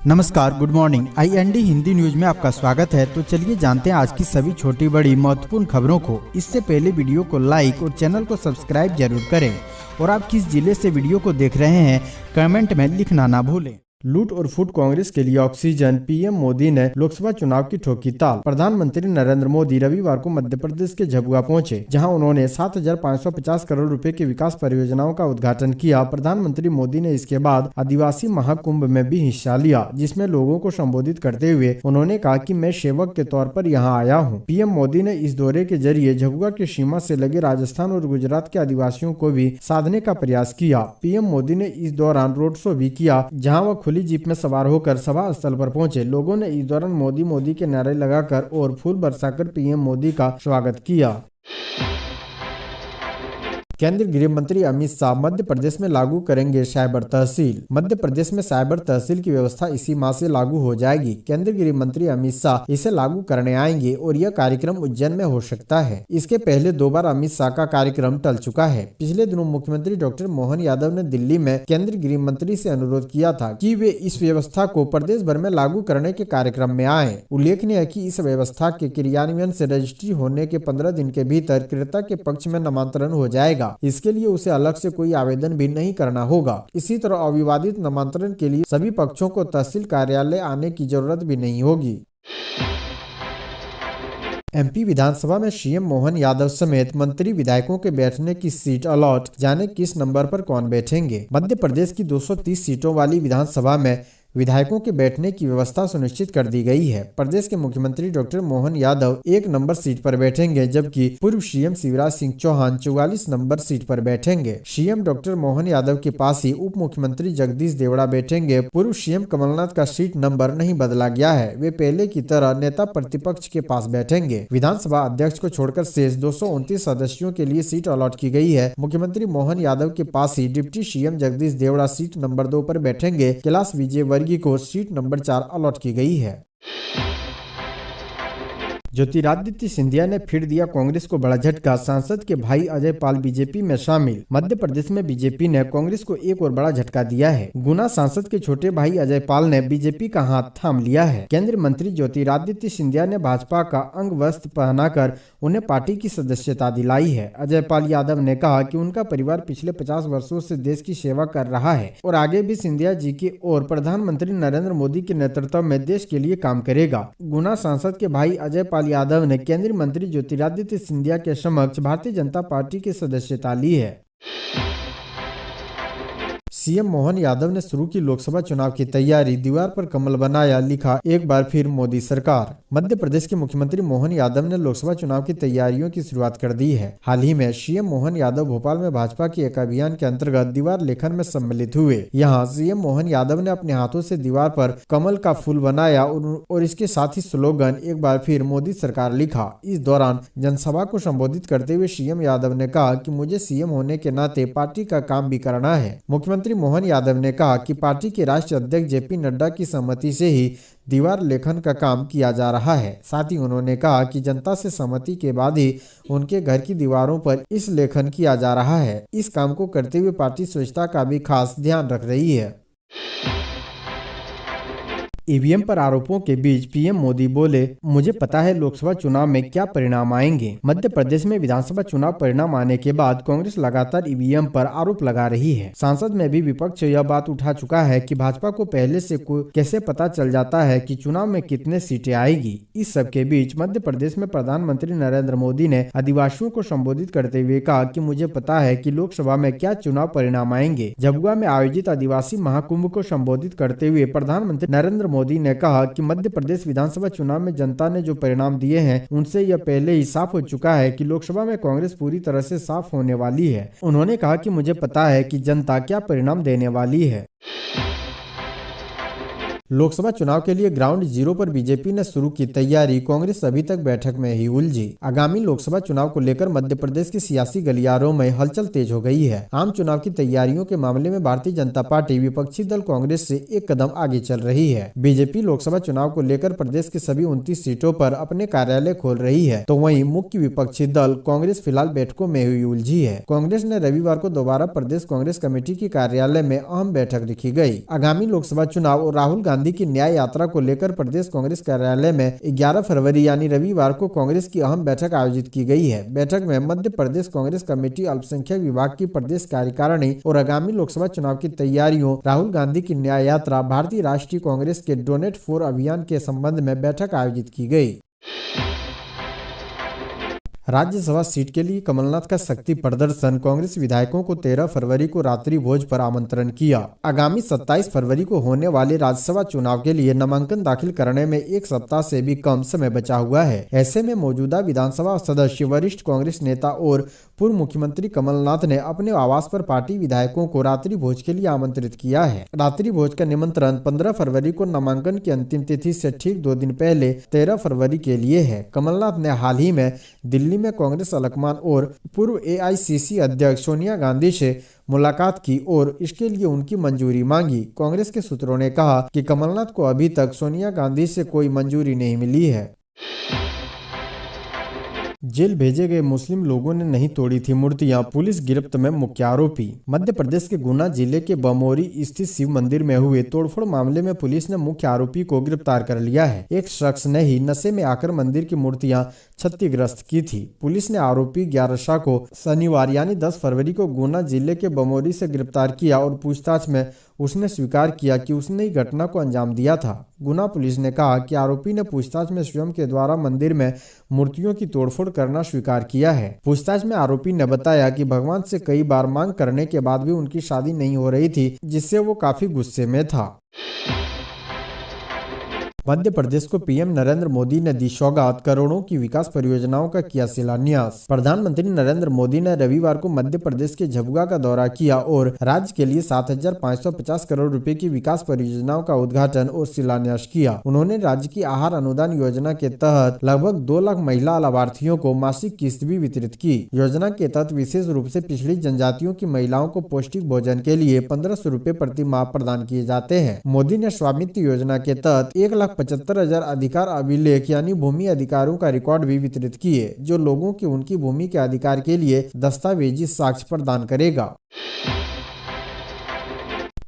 नमस्कार, good morning. IND Hindi news में आपका स्वागत है। तो चलिए जानते हैं आज की सभी छोटी बड़ी महत्वपूर्ण खबरों को। इससे पहले वीडियो को लाइक और चैनल को सब्सक्राइब जरूर करें और आप किस जिले से वीडियो को देख रहे हैं कमेंट में लिखना ना भूलें। लूट और फूट कांग्रेस के लिए ऑक्सीजन, पीएम मोदी ने लोकसभा चुनाव की ठोकी ताल। प्रधानमंत्री नरेंद्र मोदी रविवार को मध्य प्रदेश के झबुआ पहुंचे, जहां उन्होंने 7,550 करोड़ रुपए की विकास परियोजनाओं का उद्घाटन किया। प्रधानमंत्री मोदी ने इसके बाद आदिवासी महाकुंभ में भी हिस्सा लिया, जिसमें लोगों को संबोधित करते हुए उन्होंने कहा कि मैं सेवक के तौर पर यहाँ आया हूँ। पीएम मोदी ने इस दौरे के जरिए झबुआ की सीमा से लगे राजस्थान और गुजरात के आदिवासियों को भी साधने का प्रयास किया। पीएम मोदी ने इस दौरान रोड शो भी किया, जहाँ वह खुली जीप में सवार होकर सभा स्थल पर पहुंचे। लोगों ने इस दौरान मोदी मोदी के नारे लगाकर और फूल बरसाकर पीएम मोदी का स्वागत किया। केंद्रीय गृह मंत्री अमित शाह मध्य प्रदेश में लागू करेंगे साइबर तहसील। मध्य प्रदेश में साइबर तहसील की व्यवस्था इसी माह से लागू हो जाएगी। केंद्रीय गृह मंत्री अमित शाह इसे लागू करने आएंगे और यह कार्यक्रम उज्जैन में हो सकता है। इसके पहले 2 बार अमित शाह का कार्यक्रम टल चुका है। पिछले दिनों मुख्यमंत्री डॉक्टर मोहन यादव ने दिल्ली में केंद्रीय गृह मंत्री से अनुरोध किया था कि वे इस व्यवस्था को प्रदेश भर में लागू करने के कार्यक्रम में आए। उल्लेखनीय है कि इस व्यवस्था के क्रियान्वयन से रजिस्ट्री होने के 15 दिन के भीतर क्रेता के पक्ष में नामांतरण हो जाएगा। इसके लिए उसे अलग से कोई आवेदन भी नहीं करना होगा। इसी तरह अविवादित नामांतरण के लिए सभी पक्षों को तहसील कार्यालय आने की जरूरत भी नहीं होगी। MP विधानसभा में सीएम मोहन यादव समेत मंत्री विधायकों के बैठने की सीट अलॉट, जाने किस नंबर पर कौन बैठेंगे। मध्य प्रदेश की 230 सीटों वाली विधानसभा में विधायकों के बैठने की व्यवस्था सुनिश्चित कर दी गई है। प्रदेश के मुख्यमंत्री doctor Mohan Yadav 1 number seat पर बैठेंगे, जबकि पूर्व CM Shivraj Singh Chouhan 44 number seat पर बैठेंगे। सीएम डॉक्टर मोहन यादव के पास ही उप मुख्यमंत्री जगदीश देवड़ा बैठेंगे। पूर्व सीएम कमलनाथ का सीट नंबर नहीं बदला गया है, वे पहले की तरह नेता प्रतिपक्ष के पास बैठेंगे। विधानसभा अध्यक्ष को छोड़कर शेष 229 सदस्यों के लिए सीट अलॉट की गई है। मुख्यमंत्री मोहन यादव के पास ही deputy CM Jagdish Devda seat number 2 पर बैठेंगे। कैलाश विजय को सीट नंबर 4 अलॉट की गई है। ज्योतिरादित्य सिंधिया ने फिर दिया कांग्रेस को बड़ा झटका, सांसद के भाई अजय पाल बीजेपी में शामिल। मध्य प्रदेश में बीजेपी ने कांग्रेस को एक और बड़ा झटका दिया है। गुना सांसद के छोटे भाई अजय पाल ने बीजेपी का हाथ थाम लिया है। केंद्रीय मंत्री ज्योतिरादित्य सिंधिया ने भाजपा का अंग वस्त्र पहनाकर उन्हें पार्टी की सदस्यता दिलाई है। अजय पाल यादव ने कहा कि उनका परिवार पिछले 50 वर्षों से देश की सेवा कर रहा है और आगे भी सिंधिया जी के और प्रधानमंत्री नरेंद्र मोदी के नेतृत्व में देश के लिए काम करेगा। गुना सांसद के भाई अजय पाल यादव ने केंद्रीय मंत्री ज्योतिरादित्य सिंधिया के समक्ष भारतीय जनता पार्टी की सदस्यता ली है। सीएम मोहन यादव ने शुरू की लोकसभा चुनाव की तैयारी, दीवार पर कमल बनाया, लिखा एक बार फिर मोदी सरकार। मध्य प्रदेश के मुख्यमंत्री मोहन यादव ने लोकसभा चुनाव की तैयारियों की शुरुआत कर दी है। हाल ही में सीएम मोहन यादव भोपाल में भाजपा के एक अभियान के अंतर्गत दीवार लेखन में सम्मिलित हुए। यहाँ सीएम मोहन यादव ने अपने हाथों से दीवार पर कमल का फूल बनाया और इसके साथ ही स्लोगन एक बार फिर मोदी सरकार लिखा। इस दौरान जनसभा को संबोधित करते हुए सीएम यादव ने कहा कि मुझे सीएम होने के नाते पार्टी का काम भी करना है। मुख्यमंत्री मोहन यादव ने कहा कि पार्टी के राष्ट्रीय अध्यक्ष जेपी नड्डा की सहमति से ही दीवार लेखन का काम किया जा रहा है। साथ ही उन्होंने कहा कि जनता से सहमति के बाद ही उनके घर की दीवारों पर इस लेखन किया जा रहा है। इस काम को करते हुए पार्टी स्वच्छता का भी खास ध्यान रख रही है। ईवीएम पर आरोपों के बीच पीएम मोदी बोले, मुझे पता है लोकसभा चुनाव में क्या परिणाम आएंगे। मध्य प्रदेश में विधानसभा चुनाव परिणाम आने के बाद कांग्रेस लगातार ईवीएम पर आरोप लगा रही है। सांसद में भी विपक्ष यह बात उठा चुका है कि भाजपा को पहले से कैसे पता चल जाता है कि चुनाव में कितने सीटें आएगी। इस सब के बीच मध्य प्रदेश में प्रधानमंत्री नरेंद्र मोदी ने आदिवासियों को संबोधित करते हुए कहा कि मुझे पता है कि लोकसभा में क्या चुनाव परिणाम आएंगे। झबुआ में आयोजित आदिवासी महाकुंभ को संबोधित करते हुए प्रधानमंत्री नरेंद्र मोदी ने कहा कि मध्य प्रदेश विधानसभा चुनाव में जनता ने जो परिणाम दिए हैं उनसे यह पहले ही साफ हो चुका है कि लोकसभा में कांग्रेस पूरी तरह से साफ होने वाली है। उन्होंने कहा कि मुझे पता है कि जनता क्या परिणाम देने वाली है। लोकसभा चुनाव के लिए ग्राउंड जीरो पर बीजेपी ने शुरू की तैयारी, कांग्रेस अभी तक बैठक में ही उलझी। आगामी लोकसभा चुनाव को लेकर मध्य प्रदेश के सियासी गलियारों में हलचल तेज हो गई है। आम चुनाव की तैयारियों के मामले में भारतीय जनता पार्टी विपक्षी दल कांग्रेस से एक कदम आगे चल रही है। बीजेपी लोकसभा चुनाव को लेकर प्रदेश के सभी 29 सीटों पर अपने कार्यालय खोल रही है, तो वहीं मुख्य विपक्षी दल कांग्रेस फिलहाल बैठकों में हुई उलझी है। कांग्रेस ने रविवार को दोबारा प्रदेश कांग्रेस कमेटी की कार्यालय में अहम बैठक रखी गयी। आगामी लोकसभा चुनाव और राहुल गांधी गांधी की न्याय यात्रा को लेकर प्रदेश कांग्रेस कार्यालय में 11 फरवरी यानी रविवार को कांग्रेस की अहम बैठक आयोजित की गई है। बैठक में मध्य प्रदेश कांग्रेस कमेटी, अल्पसंख्यक विभाग की प्रदेश कार्यकारिणी और आगामी लोकसभा चुनाव की तैयारियों, राहुल गांधी की न्याय यात्रा, भारतीय राष्ट्रीय कांग्रेस के डोनेट फॉर अभियान के संबंध में बैठक आयोजित की गई। राज्यसभा सीट के लिए कमलनाथ का शक्ति प्रदर्शन, कांग्रेस विधायकों को 13 फरवरी को रात्रि भोज पर आमंत्रण किया। आगामी 27 फरवरी को होने वाले राज्यसभा चुनाव के लिए नामांकन दाखिल करने में एक सप्ताह से भी कम समय बचा हुआ है। ऐसे में मौजूदा विधानसभा सदस्य, वरिष्ठ कांग्रेस नेता और पूर्व मुख्यमंत्री कमलनाथ ने अपने आवास पर पार्टी विधायकों को रात्रि भोज के लिए आमंत्रित किया है। रात्रि भोज का निमंत्रण 15 फरवरी को नामांकन की अंतिम तिथि से ठीक 2 दिन पहले 13 फरवरी के लिए है। कमलनाथ ने हाल ही में दिल्ली में कांग्रेस अलकमान और पूर्व AICC अध्यक्ष सोनिया गांधी से मुलाकात की और इसके लिए उनकी मंजूरी मांगी। कांग्रेस के सूत्रों ने कहा कि कमलनाथ को अभी तक सोनिया गांधी से कोई मंजूरी नहीं मिली है। जेल भेजे गए मुस्लिम लोगों ने नहीं तोड़ी थी मूर्तियां, पुलिस गिरफ्त में मुख्य आरोपी। मध्य प्रदेश के गुना जिले के बमोरी स्थित शिव मंदिर में हुए तोड़फोड़ मामले में पुलिस ने मुख्य आरोपी को गिरफ्तार कर लिया है। एक शख्स ने ही नशे में आकर मंदिर की मूर्तियां क्षतिग्रस्त की थी। पुलिस ने आरोपी 11 शाह को शनिवार यानी 10 फरवरी को गुना जिले के बमोरी से गिरफ्तार किया और पूछताछ में उसने स्वीकार किया कि उसने ही घटना को अंजाम दिया था। गुना पुलिस ने कहा कि आरोपी ने पूछताछ में स्वयं के द्वारा मंदिर में मूर्तियों की तोड़फोड़ करना स्वीकार किया है। पूछताछ में आरोपी ने बताया कि भगवान से कई बार मांग करने के बाद भी उनकी शादी नहीं हो रही थी, जिससे वो काफी गुस्से में था। मध्य प्रदेश को पीएम नरेंद्र मोदी ने दी सौगात, करोड़ों की विकास परियोजनाओं का किया शिलान्यास। प्रधानमंत्री नरेंद्र मोदी ने रविवार को मध्य प्रदेश के झबुआ का दौरा किया और राज्य के लिए 7,550 करोड़ रुपए की विकास परियोजनाओं का उद्घाटन और शिलान्यास किया। उन्होंने राज्य की आहार अनुदान योजना के तहत लगभग 2 लाख महिला लाभार्थियों को मासिक किस्त भी वितरित की। योजना के तहत विशेष रूप से पिछड़ी जनजातियों की महिलाओं को पौष्टिक भोजन के लिए 1500 रुपए प्रति माह प्रदान किए जाते हैं। मोदी ने स्वामित्व योजना के तहत 1,75,000 अधिकार अभिलेख यानी भूमि अधिकारों का रिकॉर्ड भी वितरित किए, जो लोगों की उनकी भूमि के अधिकार के लिए दस्तावेजी साक्ष्य प्रदान करेगा।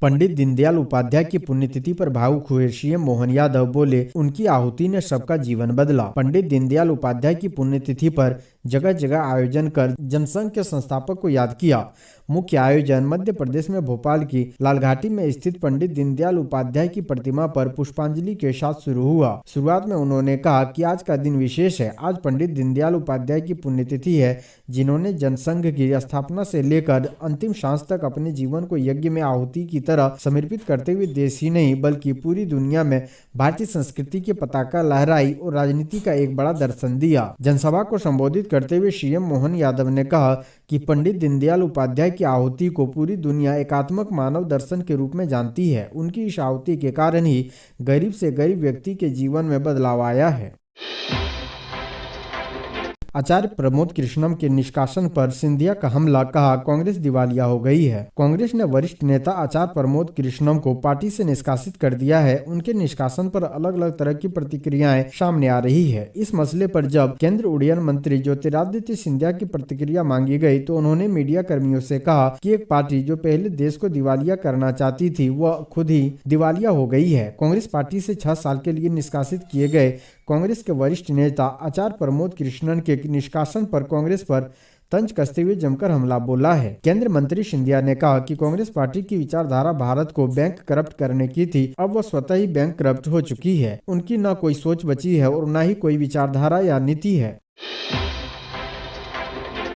पंडित दीनदयाल उपाध्याय की पुण्यतिथि पर भावुक हुए सीएम मोहन यादव, बोले उनकी आहुति ने सबका जीवन बदला। पंडित दीनदयाल उपाध्याय की पुण्यतिथि पर जगह जगह आयोजन कर जनसंघ के संस्थापक को याद किया। मुख्य आयोजन मध्य प्रदेश में भोपाल की लालघाटी में स्थित पंडित दीनदयाल उपाध्याय की प्रतिमा पर पुष्पांजलि के साथ शुरू हुआ। शुरुआत में उन्होंने कहा कि आज का दिन विशेष है। आज पंडित दीनदयाल उपाध्याय की पुण्यतिथि है, जिन्होंने जनसंघ की स्थापना से लेकर अंतिम सांस तक अपने जीवन को यज्ञ में आहुति की तरह समर्पित करते हुए देश ही नहीं बल्कि पूरी दुनिया में भारतीय संस्कृति की पताका लहराई और राजनीति का एक बड़ा दर्शन दिया। जनसभा को संबोधित करते हुए सीएम मोहन यादव ने कहा कि पंडित दीनदयाल उपाध्याय की आहुति को पूरी दुनिया एकात्मक मानव दर्शन के रूप में जानती है। उनकी इस आहुति के कारण ही गरीब से गरीब व्यक्ति के जीवन में बदलाव आया है। आचार्य प्रमोद कृष्णम के निष्कासन पर सिंधिया का हमला, कहा कांग्रेस दिवालिया हो गई है। कांग्रेस ने वरिष्ठ नेता आचार्य प्रमोद कृष्णम को पार्टी से निष्कासित कर दिया है। उनके निष्कासन पर अलग अलग तरह की प्रतिक्रियाएं सामने आ रही है। इस मसले पर जब केंद्रीय उड्डयन मंत्री ज्योतिरादित्य सिंधिया की प्रतिक्रिया मांगी गई तो उन्होंने मीडिया कर्मियों से कहा कि एक पार्टी जो पहले देश को दिवालिया करना चाहती थी वह खुद ही दिवालिया हो गई है। कांग्रेस पार्टी से 6 साल के लिए निष्कासित किए गए कांग्रेस के वरिष्ठ नेता आचार्य प्रमोद कृष्णन के निष्कासन पर कांग्रेस पर तंज कसते हुए जमकर हमला बोला है। केंद्रीय मंत्री सिंधिया ने कहा कि कांग्रेस पार्टी की विचारधारा भारत को बैंक करप्ट करने की थी, अब वह स्वतः ही बैंक करप्ट हो चुकी है। उनकी न कोई सोच बची है और न ही कोई विचारधारा या नीति है।